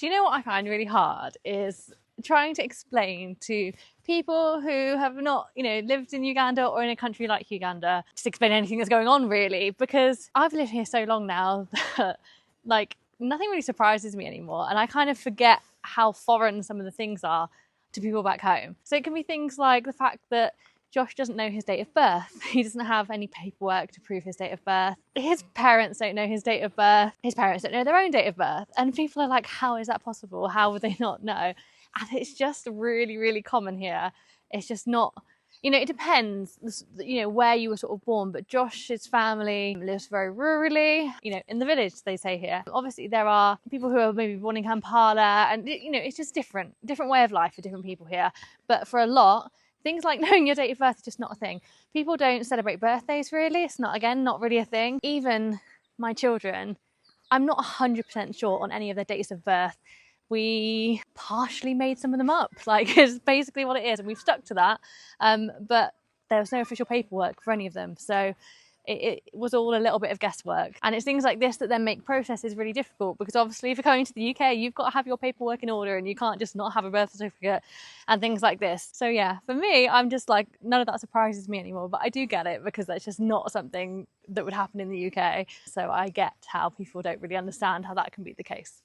Do you know what I find really hard is trying to explain to people who have not, lived in Uganda or in a country like Uganda, just explain anything that's going on really, because I've lived here so long now that like nothing really surprises me anymore, and I kind of forget how foreign some of the things are to people back home. So it can be things like the fact that Josh doesn't know his date of birth. He doesn't have any paperwork to prove his date of birth. His parents don't know his date of birth. His parents don't know their own date of birth. And people are like, how is that possible? How would they not know? And it's just really, really common here. It's just not, it depends, where you were sort of born. But Josh's family lives very rurally, in the village, they say here. Obviously, there are people who are maybe born in Kampala, and, it's just different way of life for different people here. But for a lot, things like knowing your date of birth is just not a thing. People don't celebrate birthdays really. It's not really a thing. Even my children, I'm not 100% sure on any of their dates of birth. We partially made some of them up, it's basically what it is, and we've stuck to that. But there was no official paperwork for any of them. So it was all a little bit of guesswork. And it's things like this that then make processes really difficult, because obviously if you're coming to the UK, you've got to have your paperwork in order, and you can't just not have a birth certificate and things like this. So yeah, for me, I'm just like, none of that surprises me anymore, but I do get it, because that's just not something that would happen in the UK. So I get how people don't really understand how that can be the case.